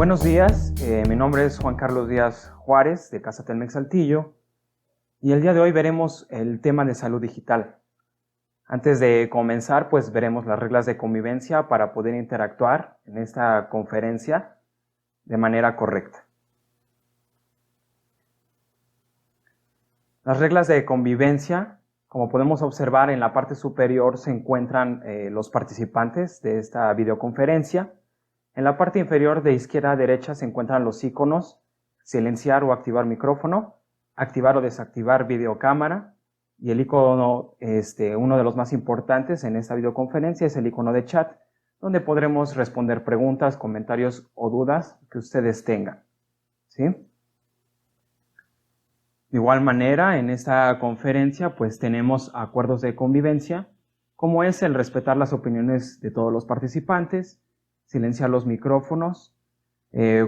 Buenos días, mi nombre es Juan Carlos Díaz Juárez de Casa Telmex Saltillo y el día de hoy veremos el tema de salud digital. Antes de comenzar, pues veremos las reglas de convivencia para poder interactuar en esta conferencia de manera correcta. Las reglas de convivencia, como podemos observar en la parte superior se encuentran los participantes de esta videoconferencia. En la parte inferior de izquierda a derecha se encuentran los iconos, silenciar o activar micrófono, activar o desactivar videocámara, y el icono, uno de los más importantes en esta videoconferencia es el icono de chat, donde podremos responder preguntas, comentarios o dudas que ustedes tengan, ¿sí? De igual manera, en esta conferencia pues tenemos acuerdos de convivencia, como es el respetar las opiniones de todos los participantes, silenciar los micrófonos,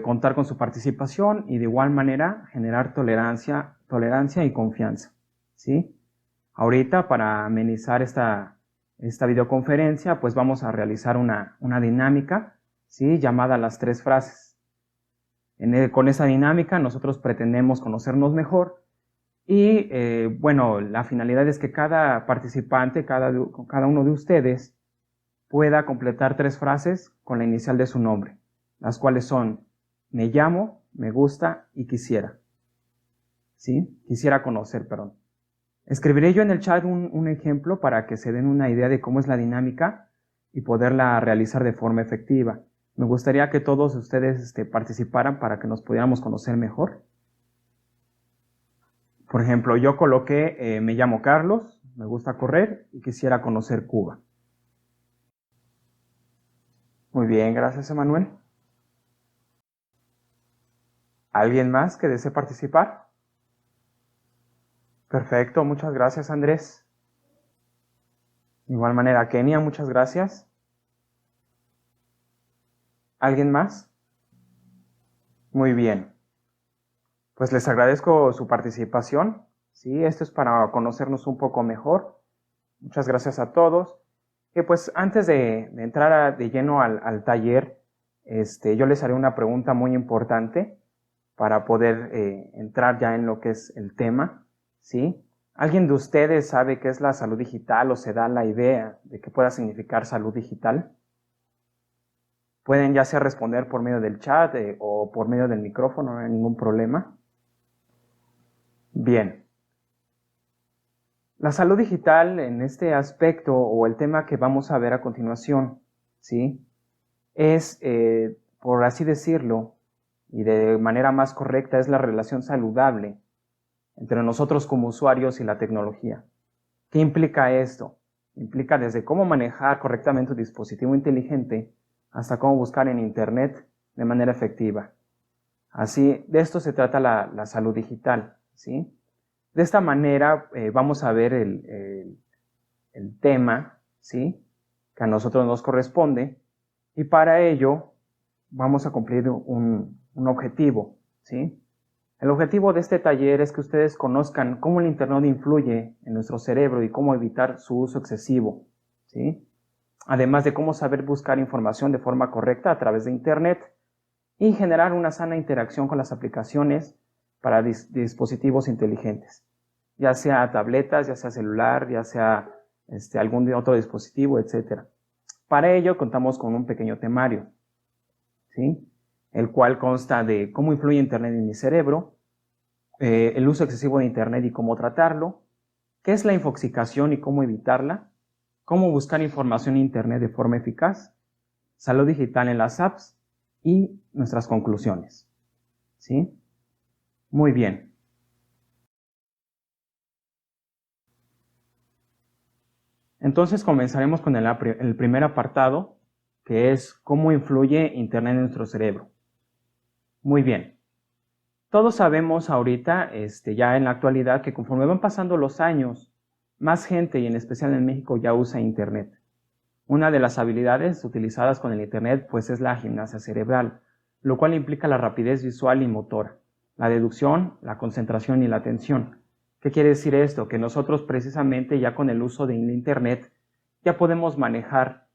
contar con su participación y de igual manera generar tolerancia y confianza, ¿sí? Ahorita para amenizar esta videoconferencia pues vamos a realizar una dinámica, ¿sí? Llamada las 3 frases. Con esa dinámica nosotros pretendemos conocernos mejor y bueno, la finalidad es que cada participante, cada uno de ustedes pueda completar 3 frases con la inicial de su nombre, las cuales son me llamo, me gusta y quisiera. ¿Sí? Quisiera conocer, perdón. Escribiré yo en el chat un ejemplo para que se den una idea de cómo es la dinámica y poderla realizar de forma efectiva. Me gustaría que todos ustedes participaran para que nos pudiéramos conocer mejor. Por ejemplo, yo coloqué me llamo Carlos, me gusta correr y quisiera conocer Cuba. Muy bien, gracias, Emanuel. ¿Alguien más que desee participar? Perfecto, muchas gracias, Andrés. De igual manera, Kenia, muchas gracias. ¿Alguien más? Muy bien. Pues les agradezco su participación. Sí, esto es para conocernos un poco mejor. Muchas gracias a todos. Y pues antes de entrar de lleno al taller, yo les haré una pregunta muy importante para poder entrar ya en lo que es el tema, ¿sí? ¿Alguien de ustedes sabe qué es la salud digital o se da la idea de qué pueda significar salud digital? Pueden ya sea responder por medio del chat o por medio del micrófono, no hay ningún problema. Bien. La salud digital en este aspecto o el tema que vamos a ver a continuación, ¿sí? Es, por así decirlo, y de manera más correcta, es la relación saludable entre nosotros como usuarios y la tecnología. ¿Qué implica esto? Implica desde cómo manejar correctamente un dispositivo inteligente hasta cómo buscar en Internet de manera efectiva. Así, de esto se trata la salud digital, ¿sí? De esta manera vamos a ver el tema, ¿sí? Que a nosotros nos corresponde y para ello vamos a cumplir un objetivo, ¿sí? El objetivo de este taller es que ustedes conozcan cómo el Internet influye en nuestro cerebro y cómo evitar su uso excesivo, ¿sí? Además de cómo saber buscar información de forma correcta a través de Internet y generar una sana interacción con las aplicaciones para dispositivos inteligentes, ya sea tabletas, ya sea celular, ya sea algún otro dispositivo, etc. Para ello contamos con un pequeño temario, ¿sí? El cual consta de cómo influye Internet en mi cerebro, el uso excesivo de Internet y cómo tratarlo, qué es la infoxicación y cómo evitarla, cómo buscar información en Internet de forma eficaz, salud digital en las apps y nuestras conclusiones, ¿sí? Muy bien. Entonces comenzaremos con el primer apartado, que es cómo influye Internet en nuestro cerebro. Muy bien. Todos sabemos ahorita, ya en la actualidad, que conforme van pasando los años, más gente, y en especial en México, ya usa Internet. Una de las habilidades utilizadas con el Internet, pues es la gimnasia cerebral, lo cual implica la rapidez visual y motora, la deducción, la concentración y la atención. ¿Qué quiere decir esto? Que nosotros precisamente ya con el uso de Internet ya podemos manejar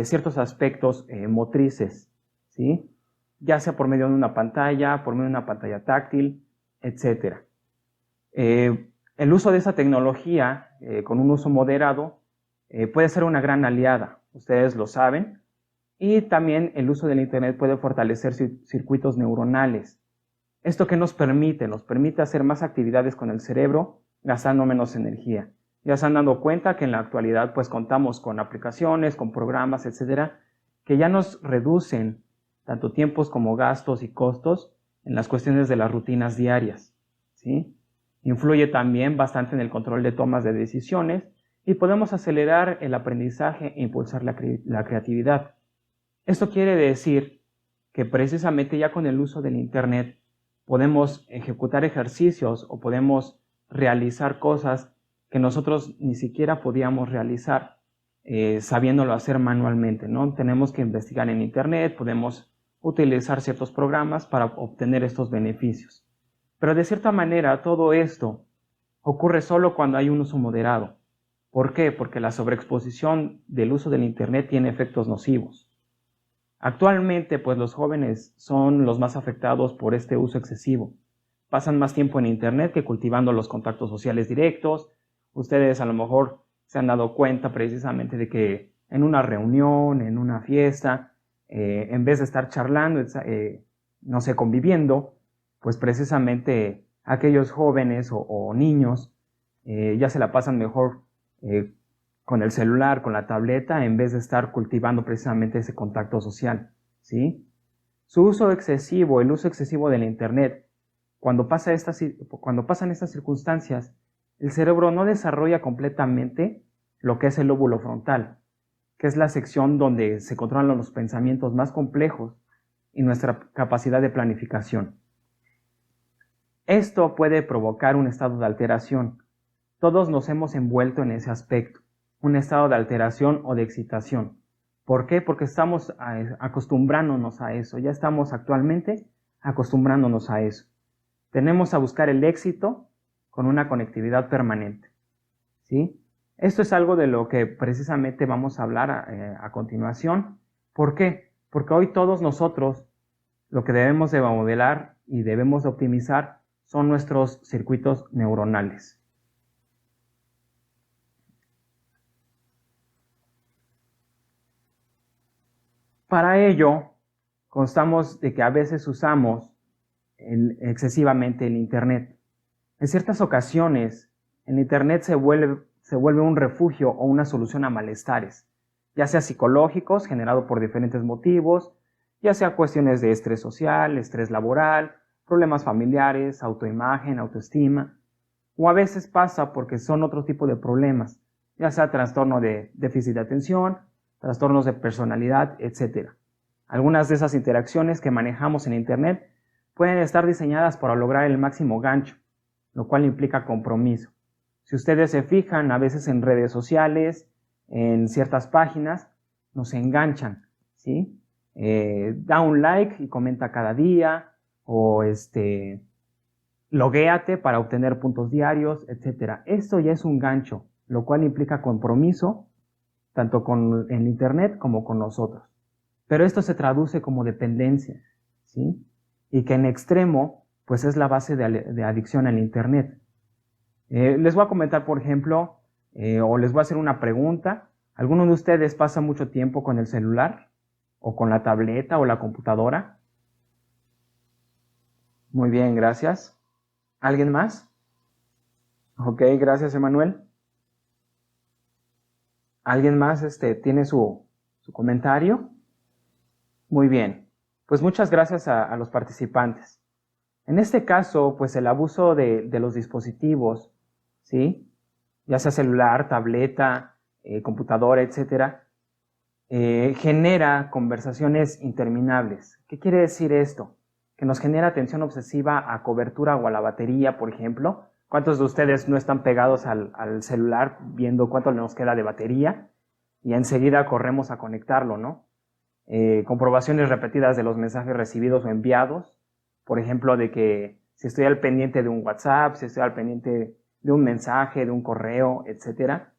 ciertos aspectos motrices, ¿sí? ya sea por medio de una pantalla, por medio de una pantalla táctil, etc. El uso de esa tecnología, con un uso moderado, puede ser una gran aliada, ustedes lo saben, y también el uso del Internet puede fortalecer circuitos neuronales. ¿Esto qué nos permite? Nos permite hacer más actividades con el cerebro, gastando menos energía. Ya se han dado cuenta que en la actualidad pues contamos con aplicaciones, con programas, etcétera, que ya nos reducen tanto tiempos como gastos y costos en las cuestiones de las rutinas diarias, ¿sí? Influye también bastante en el control de tomas de decisiones y podemos acelerar el aprendizaje e impulsar la creatividad. Esto quiere decir que precisamente ya con el uso del Internet podemos ejecutar ejercicios o podemos realizar cosas que nosotros ni siquiera podíamos realizar sabiéndolo hacer manualmente, ¿no? Tenemos que investigar en Internet, podemos utilizar ciertos programas para obtener estos beneficios. Pero de cierta manera todo esto ocurre solo cuando hay un uso moderado. ¿Por qué? Porque la sobreexposición del uso del Internet tiene efectos nocivos. Actualmente, pues los jóvenes son los más afectados por este uso excesivo. Pasan más tiempo en Internet que cultivando los contactos sociales directos. Ustedes a lo mejor se han dado cuenta precisamente de que en una reunión, en una fiesta, en vez de estar charlando, no sé, conviviendo, pues precisamente aquellos jóvenes o niños ya se la pasan mejor con el celular, con la tableta, en vez de estar cultivando precisamente ese contacto social, ¿sí? Su uso excesivo, el uso excesivo del Internet, cuando pasan estas circunstancias, el cerebro no desarrolla completamente lo que es el lóbulo frontal, que es la sección donde se controlan los pensamientos más complejos y nuestra capacidad de planificación. Esto puede provocar un estado de alteración. Todos nos hemos envuelto en ese aspecto, un estado de alteración o de excitación. ¿Por qué? Porque estamos acostumbrándonos a eso, ya estamos actualmente acostumbrándonos a eso. Tenemos a buscar el éxito con una conectividad permanente, ¿sí? Esto es algo de lo que precisamente vamos a hablar a continuación. ¿Por qué? Porque hoy todos nosotros lo que debemos de modelar y debemos de optimizar son nuestros circuitos neuronales. Para ello, constamos de que a veces usamos excesivamente el Internet. En ciertas ocasiones, el Internet se vuelve un refugio o una solución a malestares, ya sea psicológicos, generado por diferentes motivos, ya sea cuestiones de estrés social, estrés laboral, problemas familiares, autoimagen, autoestima, o a veces pasa porque son otro tipo de problemas, ya sea trastorno de déficit de atención, trastornos de personalidad, etc. Algunas de esas interacciones que manejamos en Internet pueden estar diseñadas para lograr el máximo gancho, lo cual implica compromiso. Si ustedes se fijan, a veces en redes sociales, en ciertas páginas, nos enganchan, ¿sí? Da un like y comenta cada día, o loguéate para obtener puntos diarios, etc. Esto ya es un gancho, lo cual implica compromiso, tanto con el Internet como con nosotros. Pero esto se traduce como dependencia, ¿sí? Y que en extremo, pues es la base de adicción al Internet. Les voy a comentar, por ejemplo, o les voy a hacer una pregunta. ¿Alguno de ustedes pasa mucho tiempo con el celular? ¿O con la tableta o la computadora? Muy bien, gracias. ¿Alguien más? Ok, gracias, Emanuel. ¿Alguien más tiene su comentario? Muy bien. Pues muchas gracias a los participantes. En este caso, pues el abuso de los dispositivos, ¿sí? Ya sea celular, tableta, computadora, etcétera, genera conversaciones interminables. ¿Qué quiere decir esto? Que nos genera atención obsesiva a cobertura o a la batería, por ejemplo. ¿Cuántos de ustedes no están pegados al celular viendo cuánto nos queda de batería? Y enseguida corremos a conectarlo, ¿no? Comprobaciones repetidas de los mensajes recibidos o enviados. Por ejemplo, de que si estoy al pendiente de un WhatsApp, si estoy al pendiente de un mensaje, de un correo, etcétera.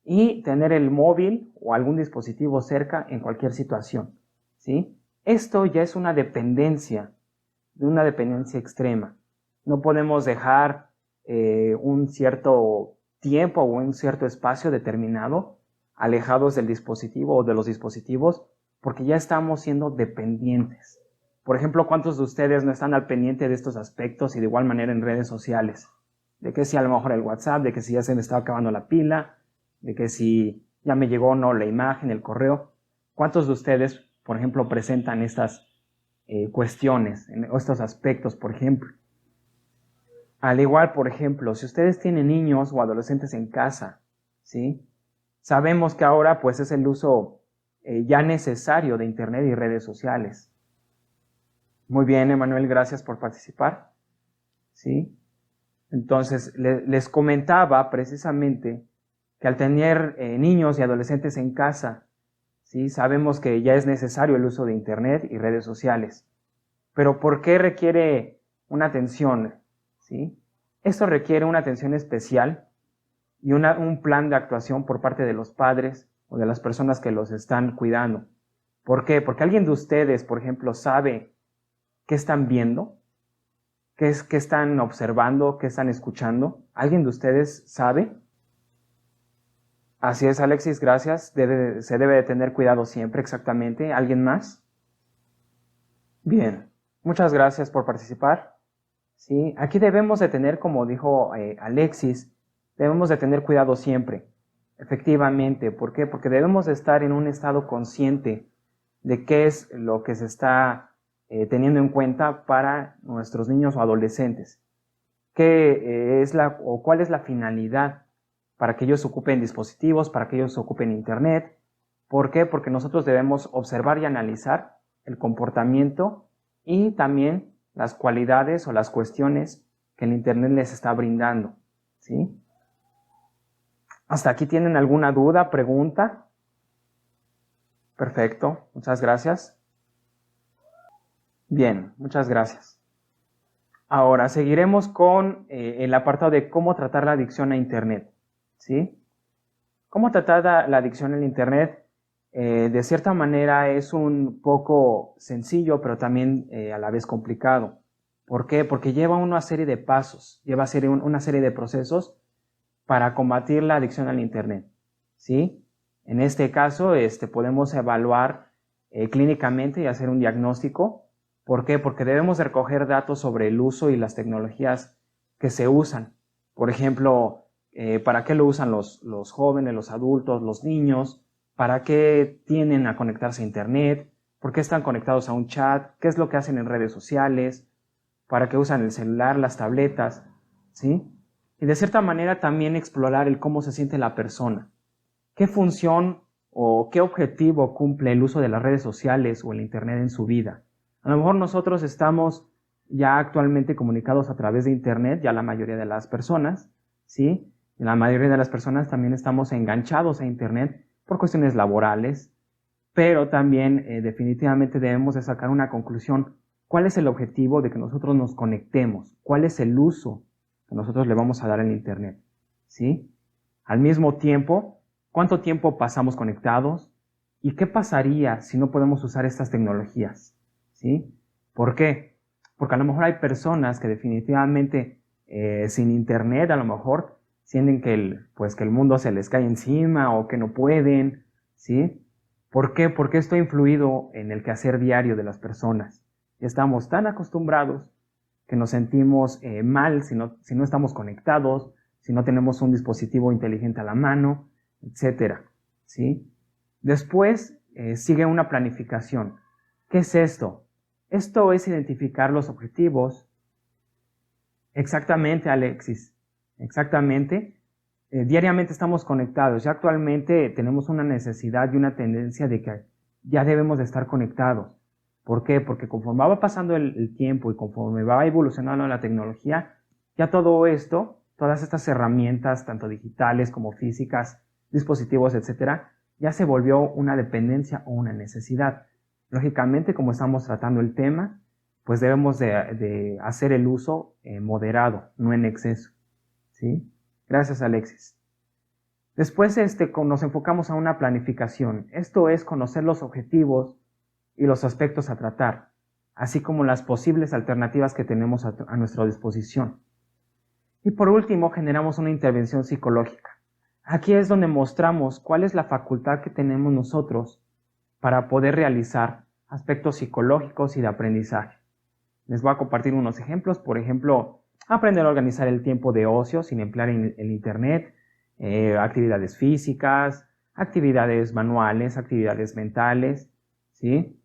Y tener el móvil o algún dispositivo cerca en cualquier situación, ¿sí? Esto ya es una dependencia extrema. No podemos dejar un cierto tiempo o un cierto espacio determinado alejados del dispositivo o de los dispositivos porque ya estamos siendo dependientes. Por ejemplo, ¿cuántos de ustedes no están al pendiente de estos aspectos y de igual manera en redes sociales? De que si a lo mejor el WhatsApp, de que si ya se me está acabando la pila, de que si ya me llegó o no la imagen, el correo. ¿Cuántos de ustedes, por ejemplo, presentan estas cuestiones, o estos aspectos, por ejemplo? Al igual, por ejemplo, si ustedes tienen niños o adolescentes en casa, ¿sí? Sabemos que ahora pues es el uso ya necesario de Internet y redes sociales. Muy bien, Emanuel, gracias por participar. ¿Sí? Entonces, les comentaba precisamente que al tener niños y adolescentes en casa, ¿sí? Sabemos que ya es necesario el uso de Internet y redes sociales. Pero ¿por qué requiere una atención? ¿Sí? Esto requiere una atención especial y un plan de actuación por parte de los padres o de las personas que los están cuidando. ¿Por qué? Porque alguien de ustedes, por ejemplo, sabe qué están viendo, qué están observando, qué están escuchando. ¿Alguien de ustedes sabe? Así es, Alexis, gracias. Se debe de tener cuidado siempre, exactamente. ¿Alguien más? Bien, muchas gracias por participar. Sí, aquí debemos de tener, como dijo Alexis, debemos de tener cuidado siempre. Efectivamente, ¿por qué? Porque debemos de estar en un estado consciente de qué es lo que se está teniendo en cuenta para nuestros niños o adolescentes. ¿Qué o cuál es la finalidad para que ellos ocupen dispositivos, para que ellos ocupen Internet? ¿Por qué? Porque nosotros debemos observar y analizar el comportamiento y también las cualidades o las cuestiones que el Internet les está brindando, ¿sí? ¿Hasta aquí tienen alguna duda, pregunta? Perfecto, muchas gracias. Bien, muchas gracias. Ahora seguiremos con el apartado de cómo tratar la adicción a Internet, ¿sí? ¿Cómo tratar la adicción al Internet? De cierta manera es un poco sencillo, pero también a la vez complicado. ¿Por qué? Porque lleva una serie de pasos, lleva una serie de procesos para combatir la adicción al Internet, ¿sí? En este caso, podemos evaluar clínicamente y hacer un diagnóstico. ¿Por qué? Porque debemos de recoger datos sobre el uso y las tecnologías que se usan. Por ejemplo, ¿para qué lo usan los jóvenes, los adultos, los niños? ¿Para qué tienden a conectarse a Internet? ¿Por qué están conectados a un chat? ¿Qué es lo que hacen en redes sociales? ¿Para qué usan el celular, las tabletas? ¿Sí? Y de cierta manera también explorar el cómo se siente la persona. ¿Qué función o qué objetivo cumple el uso de las redes sociales o el Internet en su vida? A lo mejor nosotros estamos ya actualmente comunicados a través de Internet, ya la mayoría de las personas, ¿sí? Y la mayoría de las personas también estamos enganchados a Internet por cuestiones laborales, pero también definitivamente debemos de sacar una conclusión. ¿Cuál es el objetivo de que nosotros nos conectemos? ¿Cuál es el uso que nosotros le vamos a dar en Internet? ¿Sí? Al mismo tiempo, ¿cuánto tiempo pasamos conectados? ¿Y qué pasaría si no podemos usar estas tecnologías? ¿Sí? ¿Por qué? Porque a lo mejor hay personas que definitivamente sin Internet a lo mejor sienten que el mundo se les cae encima o que no pueden, ¿sí? ¿Por qué? Porque esto ha influido en el quehacer diario de las personas. Estamos tan acostumbrados que nos sentimos mal si no estamos conectados, si no tenemos un dispositivo inteligente a la mano, etcétera, ¿sí? Después sigue una planificación. ¿Qué es esto? Esto es identificar los objetivos. Exactamente, Alexis. Exactamente. Diariamente estamos conectados. Ya actualmente tenemos una necesidad y una tendencia de que ya debemos de estar conectados. ¿Por qué? Porque conforme va pasando el tiempo y conforme va evolucionando la tecnología, ya todo esto, todas estas herramientas, tanto digitales como físicas, dispositivos, etcétera, ya se volvió una dependencia o una necesidad. Lógicamente, como estamos tratando el tema, pues debemos de hacer el uso moderado, no en exceso, ¿sí? Gracias, Alexis. Después nos enfocamos a una planificación. Esto es conocer los objetivos y los aspectos a tratar, así como las posibles alternativas que tenemos a nuestra disposición. Y por último, generamos una intervención psicológica. Aquí es donde mostramos cuál es la facultad que tenemos nosotros para poder realizar aspectos psicológicos y de aprendizaje. Les voy a compartir unos ejemplos. Por ejemplo, aprender a organizar el tiempo de ocio sin emplear el internet, actividades físicas, actividades manuales, actividades mentales, ¿sí?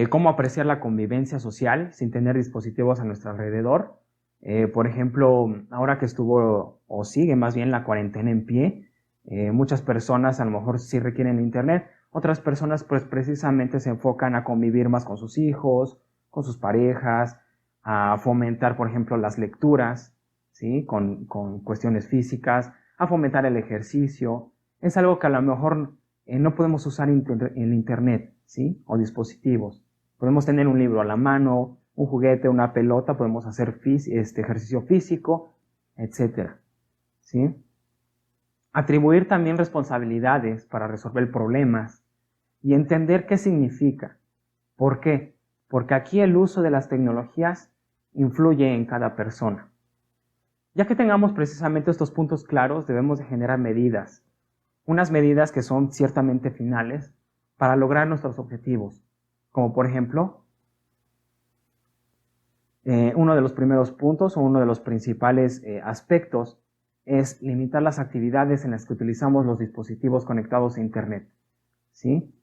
Cómo apreciar la convivencia social sin tener dispositivos a nuestro alrededor. Por ejemplo, ahora que estuvo o sigue más bien la cuarentena en pie, muchas personas a lo mejor sí requieren internet, otras personas pues precisamente se enfocan a convivir más con sus hijos, con sus parejas, a fomentar por ejemplo las lecturas, ¿sí? Con cuestiones físicas, a fomentar el ejercicio. Es algo que a lo mejor no podemos usar en internet, ¿sí? O dispositivos. Podemos tener un libro a la mano, un juguete, una pelota, podemos hacer ejercicio físico, etcétera, ¿sí? Atribuir también responsabilidades para resolver problemas y entender qué significa. ¿Por qué? Porque aquí el uso de las tecnologías influye en cada persona. Ya que tengamos precisamente estos puntos claros, debemos de generar medidas. Unas medidas que son ciertamente finales para lograr nuestros objetivos. Como por ejemplo, uno de los primeros puntos o uno de los principales aspectos es limitar las actividades en las que utilizamos los dispositivos conectados a internet, ¿sí?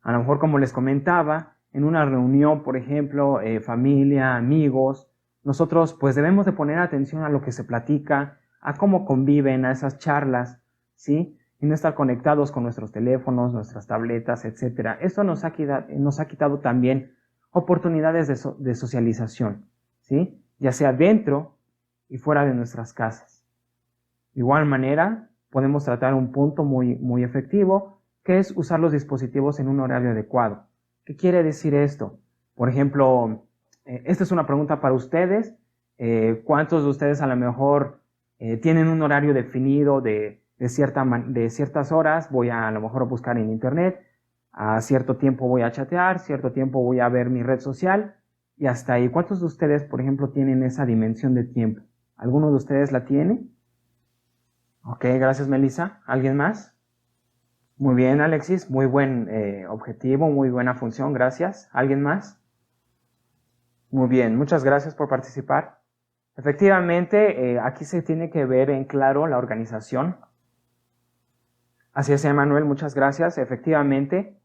A lo mejor, como les comentaba, en una reunión, por ejemplo, familia, amigos, nosotros pues debemos de poner atención a lo que se platica, a cómo conviven, a esas charlas, ¿sí? Y no estar conectados con nuestros teléfonos, nuestras tabletas, etc. Esto nos ha quitado también oportunidades de socialización, ¿sí? Ya sea dentro y fuera de nuestras casas. De igual manera, podemos tratar un punto muy efectivo, que es usar los dispositivos en un horario adecuado. ¿Qué quiere decir esto? Por ejemplo, esta es una pregunta para ustedes. ¿Cuántos de ustedes a lo mejor tienen un horario definido de ciertas horas? Voy a lo mejor a buscar en internet, a cierto tiempo voy a chatear, cierto tiempo voy a ver mi red social y hasta ahí. ¿Cuántos de ustedes, por ejemplo, tienen esa dimensión de tiempo? ¿Alguno de ustedes la tiene? Ok, gracias Melissa. ¿Alguien más? Muy bien, Alexis. Muy buen objetivo, muy buena función. Gracias. ¿Alguien más? Muy bien, muchas gracias por participar. Efectivamente, aquí se tiene que ver en claro la organización. Así es, Emanuel, muchas gracias. Efectivamente,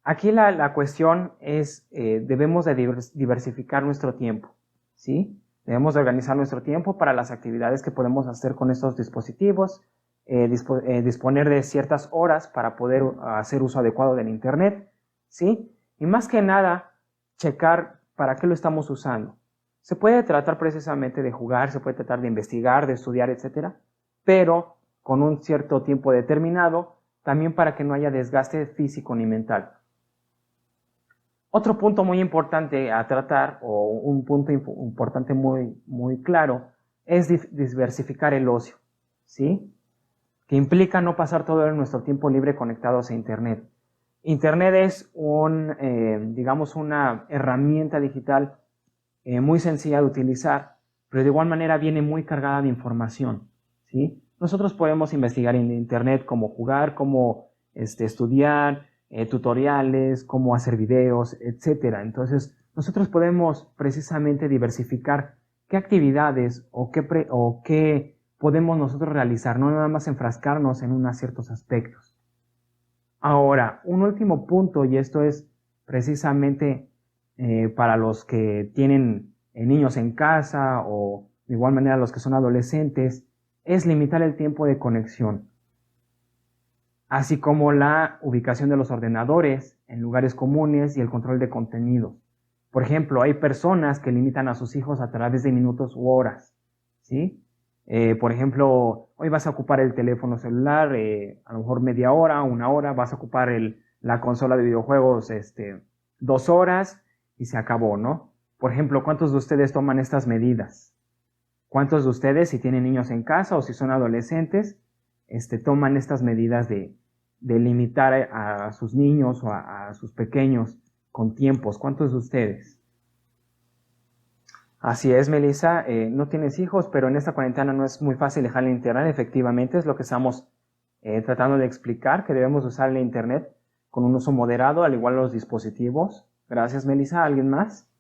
aquí la cuestión es, debemos de diversificar nuestro tiempo, ¿sí? Debemos de organizar nuestro tiempo para las actividades que podemos hacer con estos dispositivos, disponer de ciertas horas para poder hacer uso adecuado del internet, ¿sí? Y más que nada, checar para qué lo estamos usando. Se puede tratar precisamente de jugar, se puede tratar de investigar, de estudiar, etcétera, pero con un cierto tiempo determinado, también para que no haya desgaste físico ni mental. Otro punto muy importante a tratar, o un punto importante muy claro, es diversificar el ocio, ¿sí? Que implica no pasar todo nuestro tiempo libre conectados a internet. Internet es digamos, una herramienta digital muy sencilla de utilizar, pero de igual manera viene muy cargada de información, ¿sí? Nosotros podemos investigar en internet cómo jugar, cómo estudiar, tutoriales, cómo hacer videos, etc. Entonces, nosotros podemos precisamente diversificar qué actividades o qué podemos nosotros realizar, no nada más enfrascarnos en unos ciertos aspectos. Ahora, un último punto, y esto es precisamente para los que tienen niños en casa o de igual manera los que son adolescentes, es limitar el tiempo de conexión, así como la ubicación de los ordenadores en lugares comunes y el control de contenidos. Por ejemplo, hay personas que limitan a sus hijos a través de minutos u horas, ¿sí? Por ejemplo, hoy vas a ocupar el teléfono celular, a lo mejor media hora, una hora, vas a ocupar la consola de videojuegos 2 horas y se acabó, ¿no? Por ejemplo, ¿cuántos de ustedes toman estas medidas? ¿Cuántos de ustedes, si tienen niños en casa o si son adolescentes, toman estas medidas de limitar a sus niños o a sus pequeños con tiempos. ¿Cuántos de ustedes? Así es, Melissa, no tienes hijos, pero en esta cuarentena no es muy fácil dejar el internet. Efectivamente, es lo que estamos tratando de explicar, que debemos usar el internet con un uso moderado, al igual los dispositivos. Gracias, Melissa. ¿Alguien más?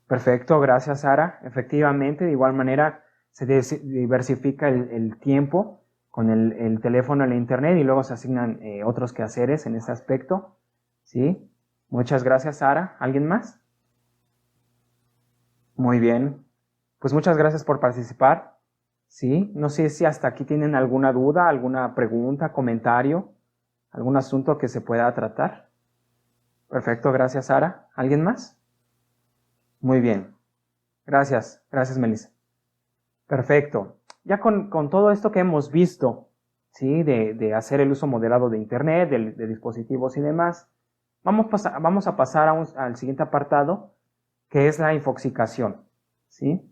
Perfecto, gracias, Sara. Efectivamente, de igual manera se diversifica el tiempo con el teléfono, el internet, y luego se asignan otros quehaceres en ese aspecto. ¿Sí? Muchas gracias, Sara. ¿Alguien más? Muy bien. Pues muchas gracias por participar. ¿Sí? No sé si hasta aquí tienen alguna duda, alguna pregunta, comentario, algún asunto que se pueda tratar. Perfecto, gracias, Sara. ¿Alguien más? Muy bien. Gracias, gracias, Melissa. Perfecto. Ya con todo esto que hemos visto, ¿sí? De hacer el uso moderado de Internet, de dispositivos y demás, vamos a pasar al siguiente apartado, que es la infoxicación, ¿sí?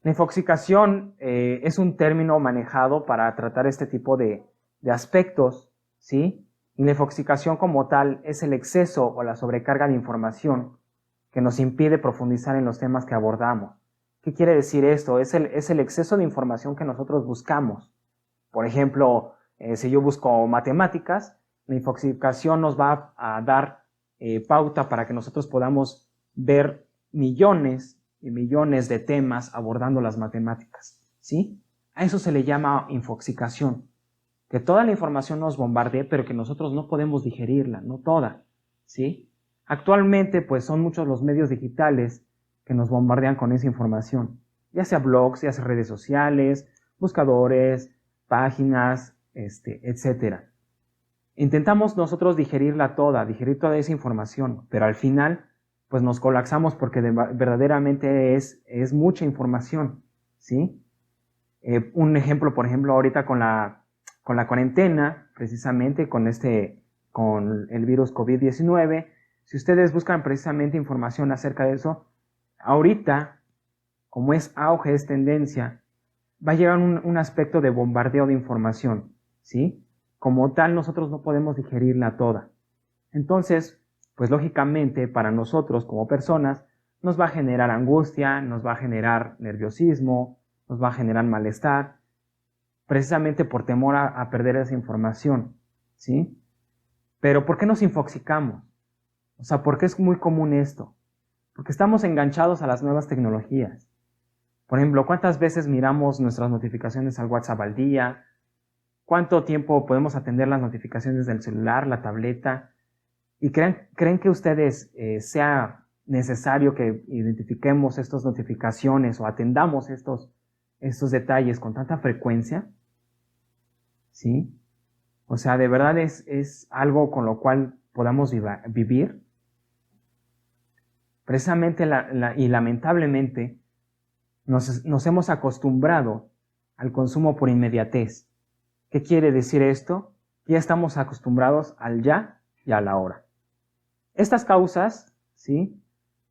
La infoxicación es un término manejado para tratar este tipo de aspectos, ¿sí? Y la infoxicación como tal es el exceso o la sobrecarga de información que nos impide profundizar en los temas que abordamos. ¿Qué quiere decir esto? Es el exceso de información que nosotros buscamos. Por ejemplo, si yo busco matemáticas, la infoxicación nos va a dar pauta para que nosotros podamos ver millones y millones de temas abordando las matemáticas, ¿sí? A eso se le llama infoxicación. Que toda la información nos bombardee, pero que nosotros no podemos digerirla, no toda, ¿sí? Actualmente, pues son muchos los medios digitales que nos bombardean con esa información, ya sea blogs, ya sea redes sociales, buscadores, páginas, etcétera. Intentamos nosotros digerir toda esa información, pero al final, pues nos colapsamos porque verdaderamente es mucha información, ¿sí? Un ejemplo, por ejemplo, ahorita con la cuarentena, precisamente con el virus COVID-19, si ustedes buscan precisamente información acerca de eso, ahorita, como es auge, es tendencia, va a llegar un aspecto de bombardeo de información, ¿sí? Como tal, nosotros no podemos digerirla toda. Entonces, pues lógicamente, para nosotros como personas, nos va a generar angustia, nos va a generar nerviosismo, nos va a generar malestar, precisamente por temor a perder esa información, ¿sí? Pero ¿por qué nos infoxicamos? O sea, ¿por qué es muy común esto? Porque estamos enganchados a las nuevas tecnologías. Por ejemplo, ¿cuántas veces miramos nuestras notificaciones al WhatsApp al día? ¿Cuánto tiempo podemos atender las notificaciones del celular, la tableta? ¿Y creen que ustedes sea necesario que identifiquemos estas notificaciones o atendamos estos detalles con tanta frecuencia? ¿Sí? O sea, ¿de verdad es algo con lo cual podamos vivir? Precisamente y lamentablemente nos hemos acostumbrado al consumo por inmediatez. ¿Qué quiere decir esto? Ya estamos acostumbrados al ya y a la hora. Estas causas, ¿sí?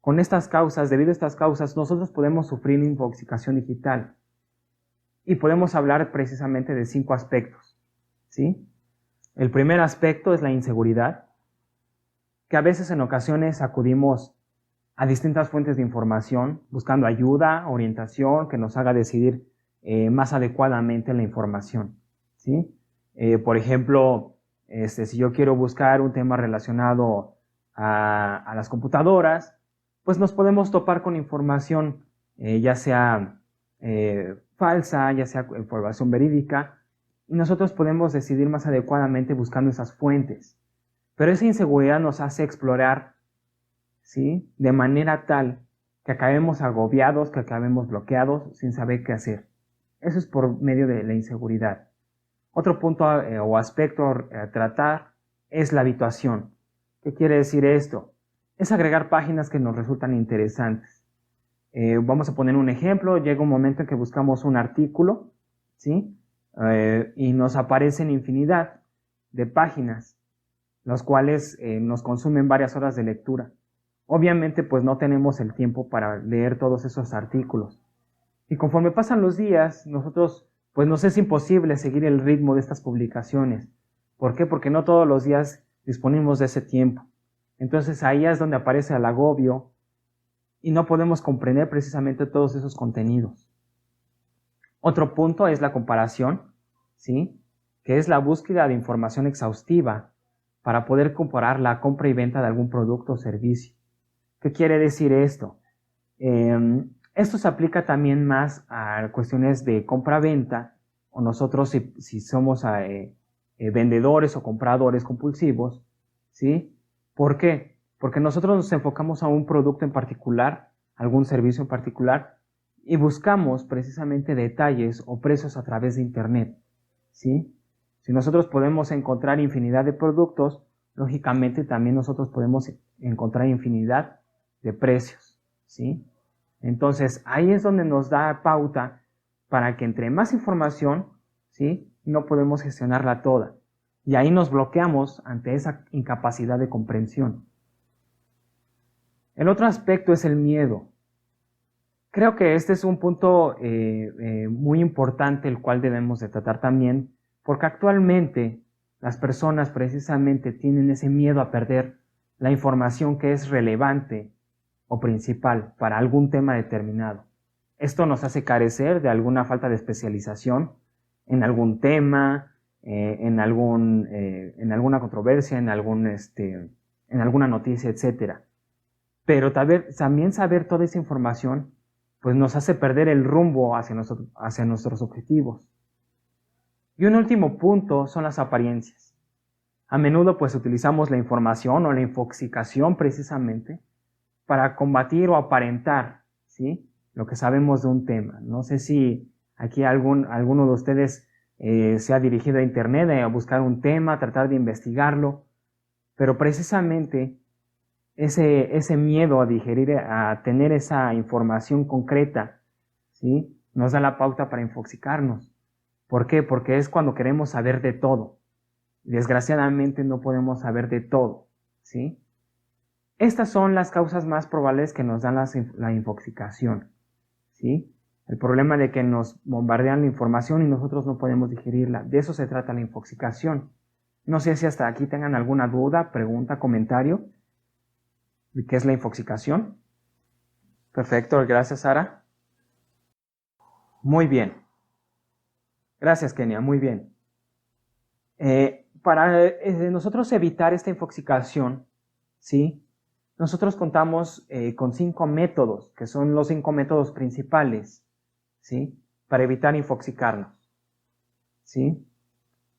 Debido a estas causas, nosotros podemos sufrir infoxicación digital. Y podemos hablar precisamente de 5 aspectos, ¿sí? El primer aspecto es la inseguridad, que a veces en ocasiones acudimos a distintas fuentes de información, buscando ayuda, orientación, que nos haga decidir más adecuadamente la información, ¿sí? Por ejemplo, si yo quiero buscar un tema relacionado a las computadoras, pues nos podemos topar con información ya sea falsa, ya sea información verídica, y nosotros podemos decidir más adecuadamente buscando esas fuentes. Pero esa inseguridad nos hace explorar, ¿sí? De manera tal que acabemos agobiados, que acabemos bloqueados sin saber qué hacer. Eso es por medio de la inseguridad. Otro punto o aspecto a tratar es la habituación. ¿Qué quiere decir esto? Es agregar páginas que nos resultan interesantes. Vamos a poner un ejemplo. Llega un momento en que buscamos un artículo, ¿sí? Y nos aparecen infinidad de páginas, las cuales nos consumen varias horas de lectura. Obviamente, pues no tenemos el tiempo para leer todos esos artículos. Y conforme pasan los días, nosotros, pues nos es imposible seguir el ritmo de estas publicaciones. ¿Por qué? Porque no todos los días disponemos de ese tiempo. Entonces ahí es donde aparece el agobio y no podemos comprender precisamente todos esos contenidos. Otro punto es la comparación, ¿sí? Que es la búsqueda de información exhaustiva para poder comparar la compra y venta de algún producto o servicio. ¿Qué quiere decir esto? Esto se aplica también más a cuestiones de compra-venta, o nosotros si somos vendedores o compradores compulsivos, ¿sí? ¿Por qué? Porque nosotros nos enfocamos a un producto en particular, algún servicio en particular, y buscamos precisamente detalles o precios a través de Internet, ¿sí? Si nosotros podemos encontrar infinidad de productos, lógicamente también nosotros podemos encontrar infinidad de precios, ¿sí? Entonces, ahí es donde nos da pauta para que entre más información, ¿sí? No podemos gestionarla toda. Y ahí nos bloqueamos ante esa incapacidad de comprensión. El otro aspecto es el miedo. Creo que este es un punto muy importante, el cual debemos de tratar también, porque actualmente las personas precisamente tienen ese miedo a perder la información que es relevante o principal para algún tema determinado. Esto nos hace carecer de alguna falta de especialización en algún tema, en alguna controversia, en alguna noticia, etc. Pero también saber toda esa información pues nos hace perder el rumbo hacia nuestros objetivos. Y un último punto son las apariencias. A menudo pues utilizamos la información o la infoxicación precisamente para combatir o aparentar, ¿sí? Lo que sabemos de un tema. No sé si aquí alguno de ustedes se ha dirigido a internet a buscar un tema, a tratar de investigarlo, pero precisamente ese miedo a digerir, a tener esa información concreta, ¿sí? Nos da la pauta para infoxicarnos. ¿Por qué? Porque es cuando queremos saber de todo. Desgraciadamente no podemos saber de todo, ¿sí? Estas son las causas más probables que nos dan la infoxicación, ¿sí? El problema de que nos bombardean la información y nosotros no podemos digerirla. De eso se trata la infoxicación. No sé si hasta aquí tengan alguna duda, pregunta, comentario de qué es la infoxicación. Perfecto, gracias Sara. Muy bien. Gracias Kenia, muy bien. Para nosotros evitar esta infoxicación, ¿sí? Nosotros contamos con 5 métodos, que son los 5 métodos principales, ¿sí? Para evitar infoxicarnos, ¿sí?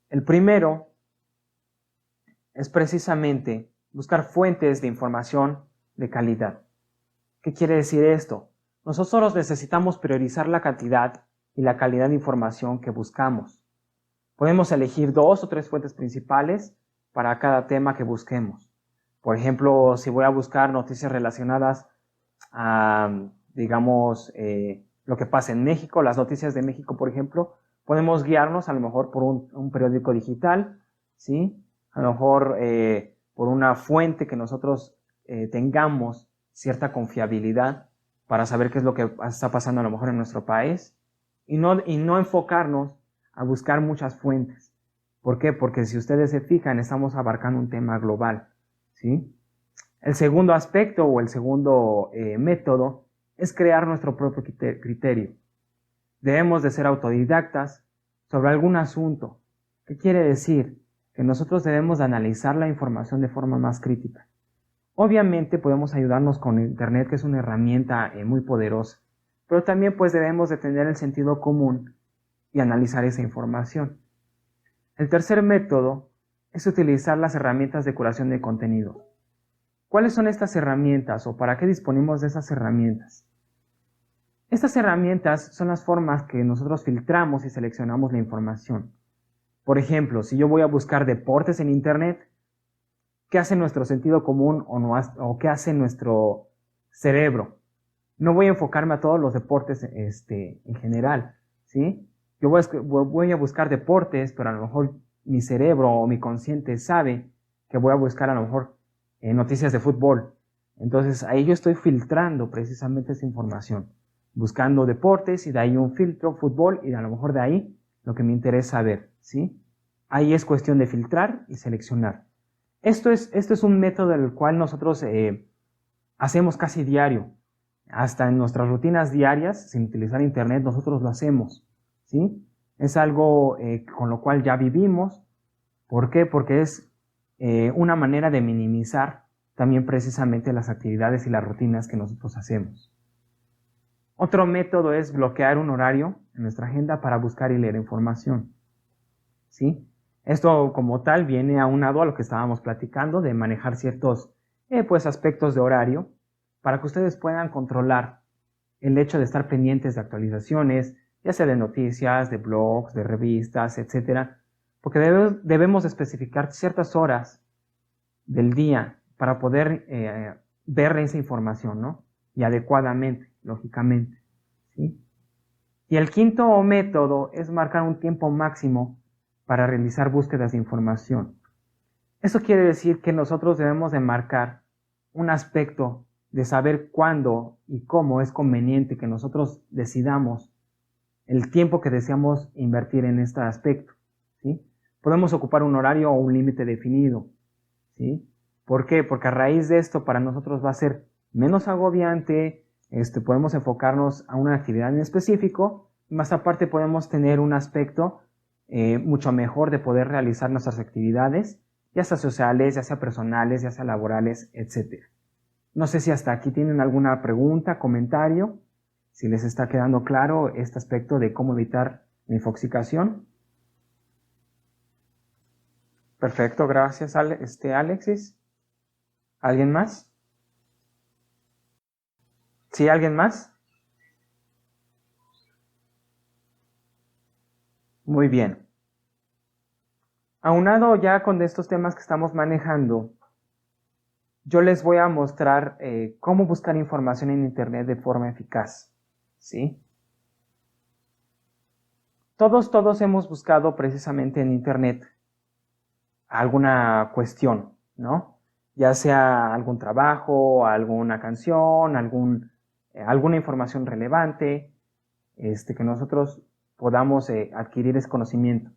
El primero es precisamente buscar fuentes de información de calidad. ¿Qué quiere decir esto? Nosotros necesitamos priorizar la cantidad y la calidad de información que buscamos. Podemos elegir 2 o 3 fuentes principales para cada tema que busquemos. Por ejemplo, si voy a buscar noticias relacionadas a, digamos, lo que pasa en México, las noticias de México, por ejemplo, podemos guiarnos a lo mejor por un periódico digital, ¿sí? A lo mejor por una fuente que nosotros tengamos cierta confiabilidad para saber qué es lo que está pasando a lo mejor en nuestro país y no enfocarnos a buscar muchas fuentes. ¿Por qué? Porque si ustedes se fijan, estamos abarcando un tema global, ¿sí? El segundo aspecto o el segundo método es crear nuestro propio criterio. Debemos de ser autodidactas sobre algún asunto. ¿Qué quiere decir? Que nosotros debemos de analizar la información de forma más crítica. Obviamente podemos ayudarnos con Internet, que es una herramienta muy poderosa, pero también pues debemos de tener el sentido común y analizar esa información. El tercer método es utilizar las herramientas de curación de contenido. ¿Cuáles son estas herramientas o para qué disponemos de esas herramientas? Estas herramientas son las formas que nosotros filtramos y seleccionamos la información. Por ejemplo, si yo voy a buscar deportes en Internet, ¿qué hace nuestro sentido común o qué hace nuestro cerebro? No voy a enfocarme a todos los deportes en general, ¿sí? Yo voy a buscar deportes, pero a lo mejor mi cerebro o mi consciente sabe que voy a buscar a lo mejor noticias de fútbol. Entonces ahí yo estoy filtrando precisamente esa información, buscando deportes y de ahí un filtro, fútbol, y a lo mejor de ahí lo que me interesa ver, ¿sí? Ahí es cuestión de filtrar y seleccionar. Esto es un método del cual nosotros hacemos casi diario. Hasta en nuestras rutinas diarias, sin utilizar internet, nosotros lo hacemos, ¿sí? Es algo con lo cual ya vivimos. ¿Por qué? Porque es una manera de minimizar también precisamente las actividades y las rutinas que nosotros hacemos. Otro método es bloquear un horario en nuestra agenda para buscar y leer información, ¿sí? Esto como tal viene aunado a lo que estábamos platicando de manejar ciertos aspectos de horario para que ustedes puedan controlar el hecho de estar pendientes de actualizaciones, ya sea de noticias, de blogs, de revistas, etcétera, porque debemos especificar ciertas horas del día para poder ver esa información, ¿no? Y adecuadamente, lógicamente, ¿sí? Y el quinto método es marcar un tiempo máximo para realizar búsquedas de información. Eso quiere decir que nosotros debemos de marcar un aspecto de saber cuándo y cómo es conveniente que nosotros decidamos el tiempo que deseamos invertir en este aspecto, ¿sí? Podemos ocupar un horario o un límite definido, ¿sí? ¿Por qué? Porque a raíz de esto para nosotros va a ser menos agobiante, podemos enfocarnos a una actividad en específico, más aparte podemos tener un aspecto mucho mejor de poder realizar nuestras actividades, ya sea sociales, ya sea personales, ya sea laborales, etc. No sé si hasta aquí tienen alguna pregunta, comentario, si les está quedando claro este aspecto de cómo evitar la infoxicación. Perfecto, gracias Alexis. ¿Alguien más? ¿Sí, alguien más? Muy bien. Aunado ya con estos temas que estamos manejando, yo les voy a mostrar cómo buscar información en Internet de forma eficaz, ¿sí? Todos hemos buscado precisamente en Internet alguna cuestión, ¿no? Ya sea algún trabajo, alguna canción, alguna información relevante, que nosotros podamos adquirir ese conocimiento.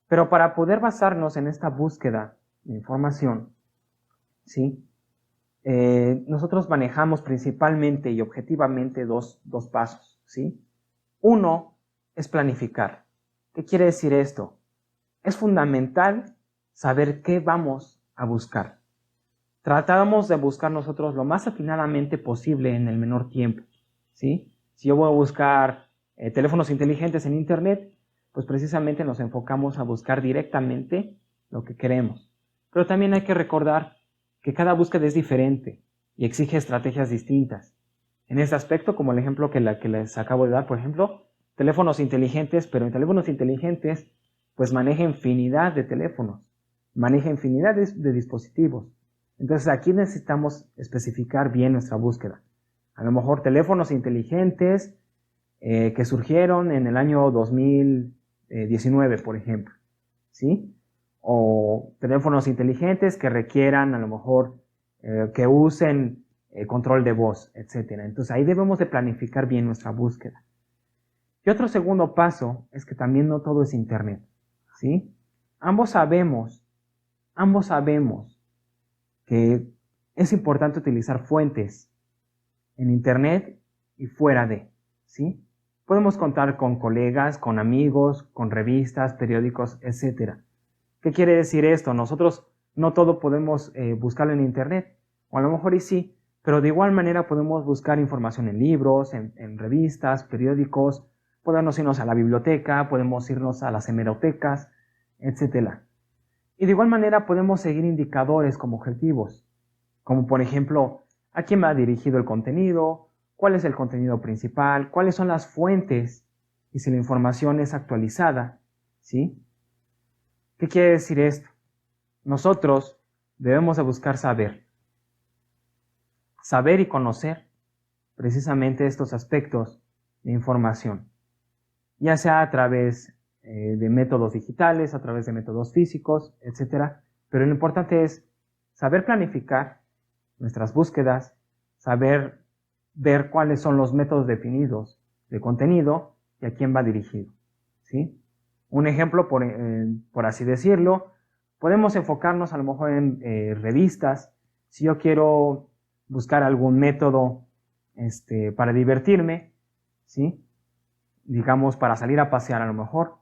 Pero para poder basarnos en esta búsqueda de información, ¿sí? Nosotros manejamos principalmente y objetivamente dos pasos, ¿sí? Uno es planificar. ¿Qué quiere decir esto? Es fundamental saber qué vamos a buscar. Tratamos de buscar nosotros lo más afinadamente posible en el menor tiempo, ¿sí? Si yo voy a buscar teléfonos inteligentes en Internet, pues precisamente nos enfocamos a buscar directamente lo que queremos. Pero también hay que recordar que cada búsqueda es diferente y exige estrategias distintas. En este aspecto, como el ejemplo que les acabo de dar, por ejemplo, teléfonos inteligentes, pero en teléfonos inteligentes, pues maneja infinidad de teléfonos, maneja infinidad de dispositivos. Entonces aquí necesitamos especificar bien nuestra búsqueda. A lo mejor teléfonos inteligentes que surgieron en el año 2019, por ejemplo, ¿sí? O teléfonos inteligentes que requieran a lo mejor que usen control de voz, etc. Entonces ahí debemos de planificar bien nuestra búsqueda. Y otro segundo paso es que también no todo es Internet, ¿sí? Ambos sabemos que es importante utilizar fuentes en Internet y fuera de, ¿sí? Podemos contar con colegas, con amigos, con revistas, periódicos, etc. ¿Qué quiere decir esto? Nosotros no todo podemos buscarlo en Internet, o a lo mejor y sí, pero de igual manera podemos buscar información en libros, en revistas, periódicos, podemos irnos a la biblioteca, podemos irnos a las hemerotecas, etc. Y de igual manera podemos seguir indicadores como objetivos, como por ejemplo, a quién va dirigido el contenido, cuál es el contenido principal, cuáles son las fuentes y si la información es actualizada, ¿sí? ¿Qué quiere decir esto? Nosotros debemos de buscar saber y conocer precisamente estos aspectos de información, ya sea a través de métodos digitales, a través de métodos físicos, etc. Pero lo importante es saber planificar nuestras búsquedas, saber ver cuáles son los métodos definidos de contenido y a quién va dirigido, ¿sí? Un ejemplo, por así decirlo, Podemos enfocarnos a lo mejor en revistas. Si yo quiero buscar algún método para divertirme, ¿sí? Digamos, para salir a pasear a lo mejor,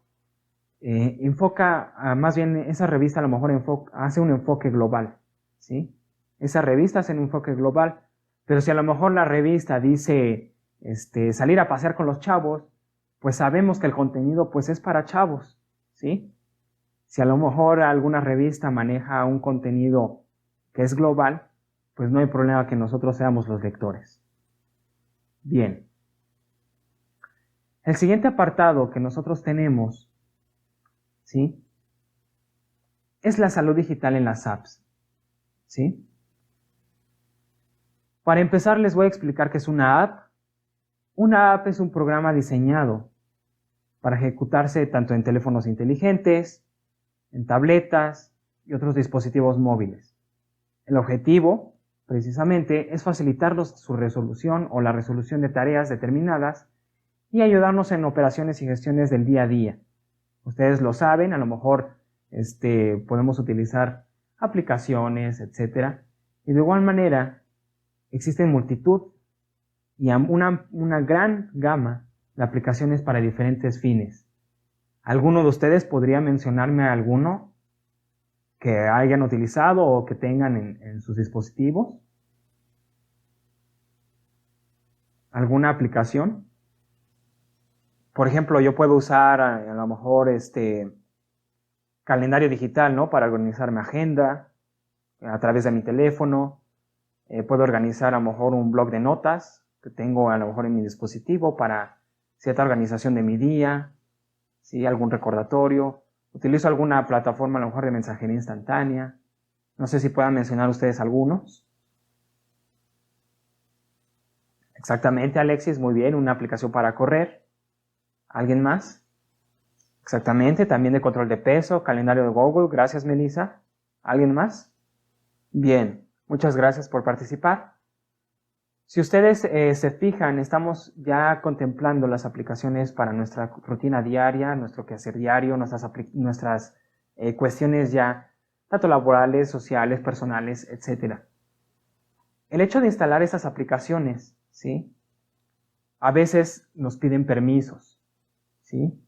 más bien esa revista a lo mejor hace un enfoque global, ¿sí? Esa revista hace un enfoque global, pero si a lo mejor la revista dice salir a pasear con los chavos, pues sabemos que el contenido pues es para chavos, ¿sí? Si a lo mejor alguna revista maneja un contenido que es global, pues no hay problema que nosotros seamos los lectores. Bien. El siguiente apartado que nosotros tenemos, ¿sí? Es la salud digital en las apps, ¿sí? Para empezar les voy a explicar qué es una app. Una app es un programa diseñado para ejecutarse tanto en teléfonos inteligentes, en tabletas y otros dispositivos móviles. El objetivo, precisamente, es facilitarlos su resolución o la resolución de tareas determinadas y ayudarnos en operaciones y gestiones del día a día. Ustedes lo saben, a lo mejor podemos utilizar aplicaciones, etc. Y de igual manera, existen multitud y una gran gama de aplicaciones para diferentes fines. ¿Alguno de ustedes podría mencionarme alguno que hayan utilizado o que tengan en sus dispositivos? ¿Alguna aplicación? Por ejemplo, yo puedo usar a lo mejor calendario digital, ¿no? Para organizar mi agenda a través de mi teléfono. Puedo organizar a lo mejor un blog de notas que tengo a lo mejor en mi dispositivo para cierta organización de mi día, ¿sí? Algún recordatorio. Utilizo alguna plataforma a lo mejor de mensajería instantánea. No sé si puedan mencionar ustedes algunos. Exactamente, Alexis, muy bien, una aplicación para correr. ¿Alguien más? Exactamente, también de control de peso, calendario de Google. Gracias, Melissa. ¿Alguien más? Bien, muchas gracias por participar. Si ustedes se fijan, estamos ya contemplando las aplicaciones para nuestra rutina diaria, nuestro quehacer diario, nuestras cuestiones ya, tanto laborales, sociales, personales, etc. El hecho de instalar esas aplicaciones, ¿sí? A veces nos piden permisos, ¿sí?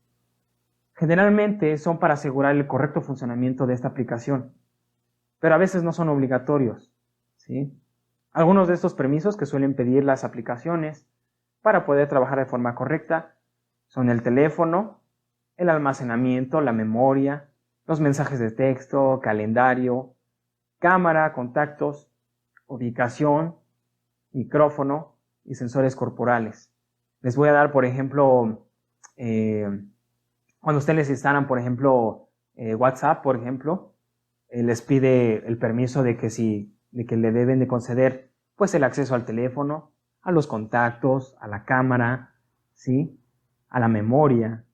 Generalmente son para asegurar el correcto funcionamiento de esta aplicación, pero a veces no son obligatorios, ¿sí? Algunos de estos permisos que suelen pedir las aplicaciones para poder trabajar de forma correcta son el teléfono, el almacenamiento, la memoria, los mensajes de texto, calendario, cámara, contactos, ubicación, micrófono y sensores corporales. Les voy a dar, por ejemplo, cuando ustedes les instalan, por ejemplo, WhatsApp, por ejemplo, les pide el permiso de que le deben de conceder pues el acceso al teléfono, a los contactos, a la cámara, ¿sí? A la memoria.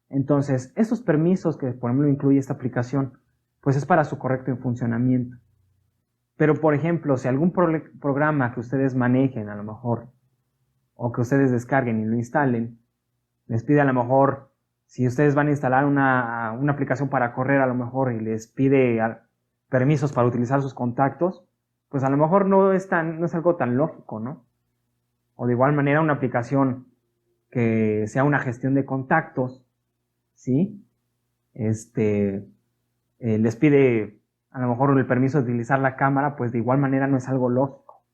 Entonces, estos permisos que por ejemplo incluye esta aplicación, pues es para su correcto funcionamiento. Pero por ejemplo, si algún programa que ustedes manejen a lo mejor, o que ustedes descarguen y lo instalen, les pide a lo mejor, si ustedes van a instalar una aplicación para correr a lo mejor y les pide permisos para utilizar sus contactos, pues a lo mejor no es algo tan lógico, ¿no? O de igual manera una aplicación que sea una gestión de contactos, ¿sí? Les pide a lo mejor el permiso de utilizar la cámara, pues de igual manera no es algo lógico.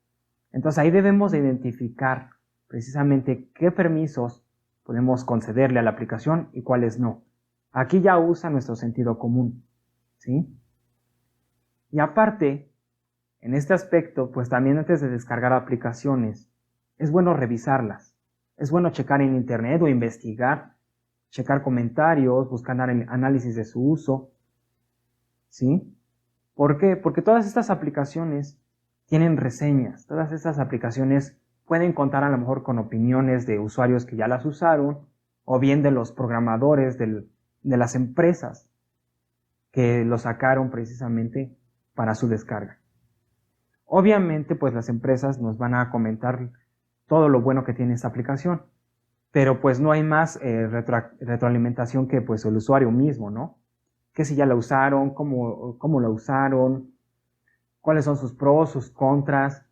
Entonces ahí debemos de identificar precisamente qué permisos podemos concederle a la aplicación y cuáles no. Aquí ya usa nuestro sentido común, ¿sí? Y aparte, en este aspecto, pues también antes de descargar aplicaciones, es bueno revisarlas. Es bueno checar en internet o investigar, checar comentarios, buscar análisis de su uso, ¿sí? ¿Por qué? Porque todas estas aplicaciones tienen reseñas, todas estas aplicaciones pueden contar a lo mejor con opiniones de usuarios que ya las usaron, o bien de los programadores de las empresas que lo sacaron precisamente para su descarga. Obviamente, pues las empresas nos van a comentar todo lo bueno que tiene esta aplicación, pero pues no hay más retroalimentación que pues el usuario mismo, ¿no? que si ya la usaron, cómo la usaron, cuáles son sus pros, sus contras.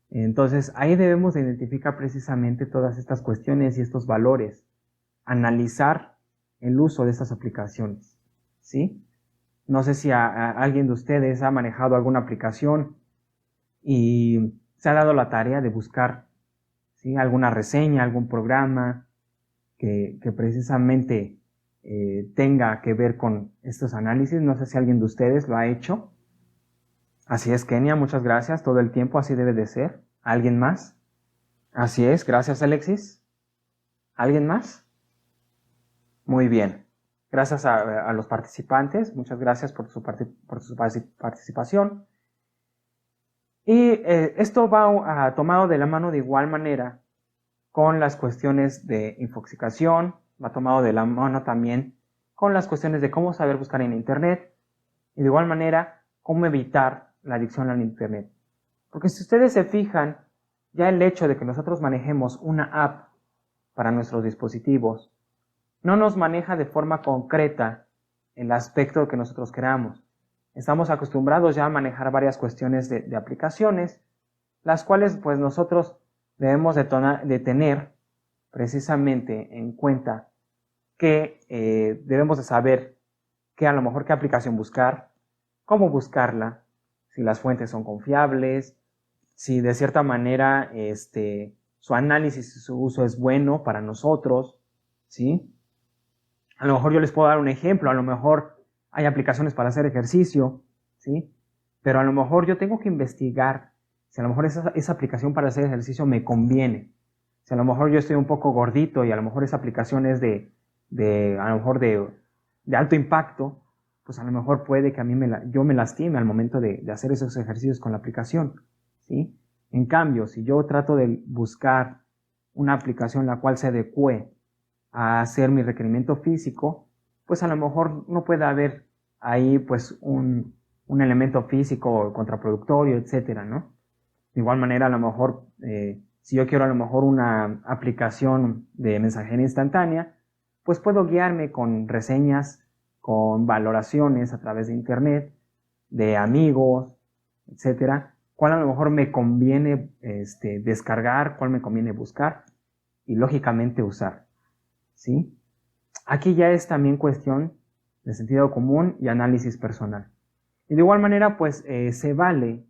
Entonces, ahí debemos de identificar precisamente todas estas cuestiones y estos valores, analizar el uso de estas aplicaciones, ¿sí? No sé si a alguien de ustedes ha manejado alguna aplicación y se ha dado la tarea de buscar, ¿sí?, alguna reseña, algún programa que precisamente tenga que ver con estos análisis. No sé si alguien de ustedes lo ha hecho. Así es, Kenia, muchas gracias. Todo el tiempo así debe de ser. ¿Alguien más? Así es, gracias, Alexis. ¿Alguien más? Muy bien. Gracias a los participantes. Muchas gracias por su participación. Y esto va tomado de la mano de igual manera con las cuestiones de infoxicación, va tomado de la mano también con las cuestiones de cómo saber buscar en Internet y de igual manera cómo evitar la adicción al Internet. Porque si ustedes se fijan, ya el hecho de que nosotros manejemos una app para nuestros dispositivos no nos maneja de forma concreta el aspecto que nosotros queramos. Estamos acostumbrados ya a manejar varias cuestiones de aplicaciones, las cuales pues nosotros debemos de tener precisamente en cuenta que debemos de saber que a lo mejor qué aplicación buscar, cómo buscarla, si las fuentes son confiables, si de cierta manera su análisis y su uso es bueno para nosotros, ¿sí? A lo mejor yo les puedo dar un ejemplo, a lo mejor hay aplicaciones para hacer ejercicio, ¿sí? Pero a lo mejor yo tengo que investigar si a lo mejor esa aplicación para hacer ejercicio me conviene. Si a lo mejor yo estoy un poco gordito y a lo mejor esa aplicación es a lo mejor de alto impacto, pues a lo mejor puede que a mí yo me lastime al momento de hacer esos ejercicios con la aplicación, ¿sí? En cambio, si yo trato de buscar una aplicación la cual se adecue a hacer mi requerimiento físico, pues a lo mejor no puede haber ahí pues un elemento físico contraproductorio, etcétera, ¿no? De igual manera, a lo mejor, si yo quiero a lo mejor una aplicación de mensajería instantánea, pues puedo guiarme con reseñas, con valoraciones a través de internet, de amigos, etcétera, cuál a lo mejor me conviene descargar, cuál me conviene buscar y lógicamente usar, ¿sí? Aquí ya es también cuestión de sentido común y análisis personal. Y de igual manera, pues se vale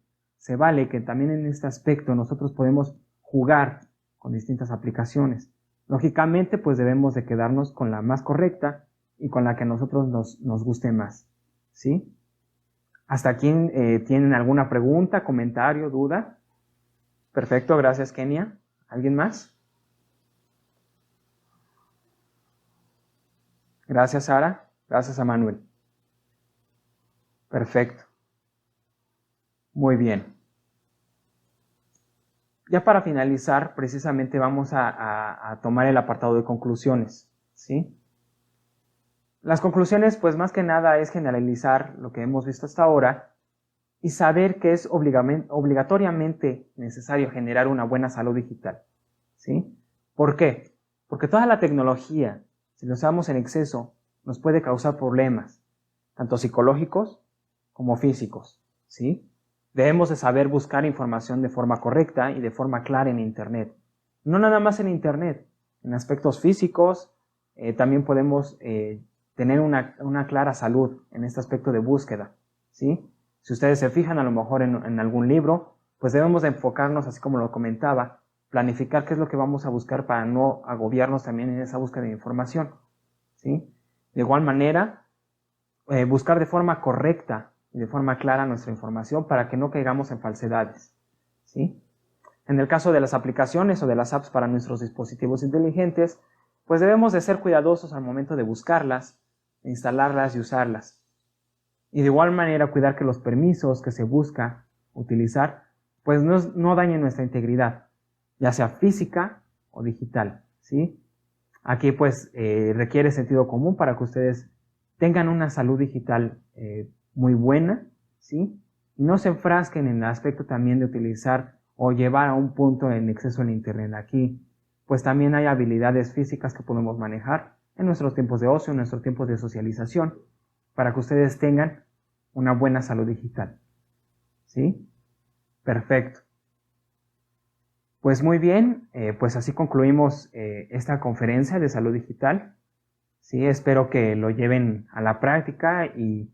que también en este aspecto nosotros podemos jugar con distintas aplicaciones. Lógicamente, pues debemos de quedarnos con la más correcta y con la que a nosotros nos guste más, ¿sí? ¿Hasta aquí tienen alguna pregunta, comentario, duda? Perfecto, gracias, Kenia. ¿Alguien más? Gracias, Sara. Gracias a Manuel. Perfecto. Muy bien. Ya para finalizar, precisamente vamos a tomar el apartado de conclusiones, ¿sí? Las conclusiones, pues más que nada es generalizar lo que hemos visto hasta ahora y saber que es obligatoriamente necesario generar una buena salud digital, ¿sí? ¿Por qué? Porque toda la tecnología, si lo usamos en exceso, nos puede causar problemas, tanto psicológicos como físicos, ¿sí? Debemos de saber buscar información de forma correcta y de forma clara en Internet. No nada más en Internet, en aspectos físicos, también podemos tener una clara salud en este aspecto de búsqueda, ¿sí? Si ustedes se fijan a lo mejor en algún libro, pues debemos de enfocarnos, así como lo comentaba, planificar qué es lo que vamos a buscar para no agobiarnos también en esa búsqueda de información, ¿sí? De igual manera, buscar de forma correcta y de forma clara nuestra información para que no caigamos en falsedades, ¿sí? En el caso de las aplicaciones o de las apps para nuestros dispositivos inteligentes, pues debemos de ser cuidadosos al momento de buscarlas, instalarlas y usarlas. Y de igual manera cuidar que los permisos que se busca utilizar pues no dañen nuestra integridad, ya sea física o digital, ¿sí? Aquí pues requiere sentido común para que ustedes tengan una salud digital muy buena, ¿sí? Y no se enfrasquen en el aspecto también de utilizar o llevar a un punto en exceso el Internet. Aquí pues también hay habilidades físicas que podemos manejar en nuestros tiempos de ocio, en nuestros tiempos de socialización, para que ustedes tengan una buena salud digital. ¿Sí? Perfecto. Pues muy bien, pues así concluimos esta conferencia de salud digital. Sí, espero que lo lleven a la práctica y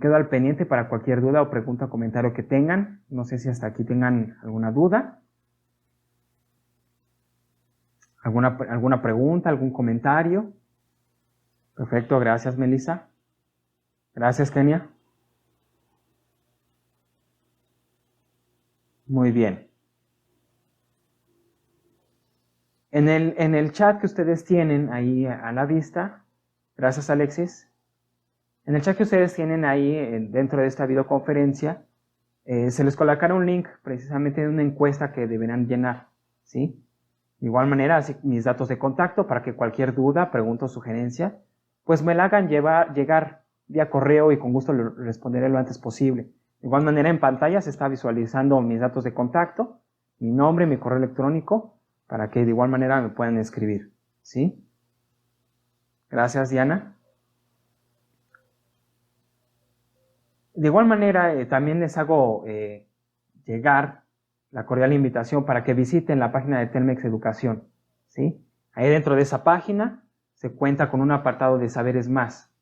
quedo al pendiente para cualquier duda o pregunta o comentario que tengan. No sé si hasta aquí tengan alguna duda. ¿Alguna pregunta, algún comentario? Perfecto, gracias Melissa. Gracias Kenia. Muy bien. En el chat que ustedes tienen ahí a la vista, gracias Alexis, en el chat que ustedes tienen ahí dentro de esta videoconferencia, se les colocará un link precisamente de una encuesta que deberán llenar, ¿sí? De igual manera, así mis datos de contacto para que cualquier duda, pregunta o sugerencia, pues me la hagan llegar vía correo y con gusto le responderé lo antes posible. De igual manera, en pantalla se está visualizando mis datos de contacto, mi nombre, mi correo electrónico, para que de igual manera me puedan escribir, ¿sí? Gracias, Diana. De igual manera, también les hago llegar la cordial invitación para que visiten la página de Telmex Educación, ¿sí? Ahí dentro de esa página se cuenta con un apartado de Saberes Más.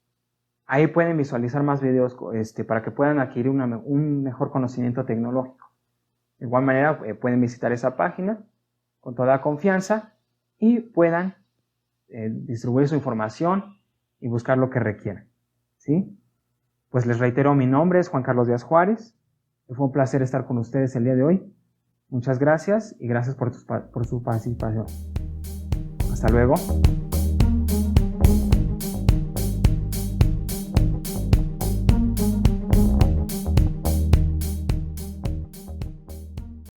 Ahí pueden visualizar más videos para que puedan adquirir un mejor conocimiento tecnológico. De igual manera, pueden visitar esa página con toda confianza y puedan distribuir su información y buscar lo que requieran, ¿sí? Pues les reitero, mi nombre es Juan Carlos Díaz Juárez. Fue un placer estar con ustedes el día de hoy. Muchas gracias y gracias por su participación. Hasta luego.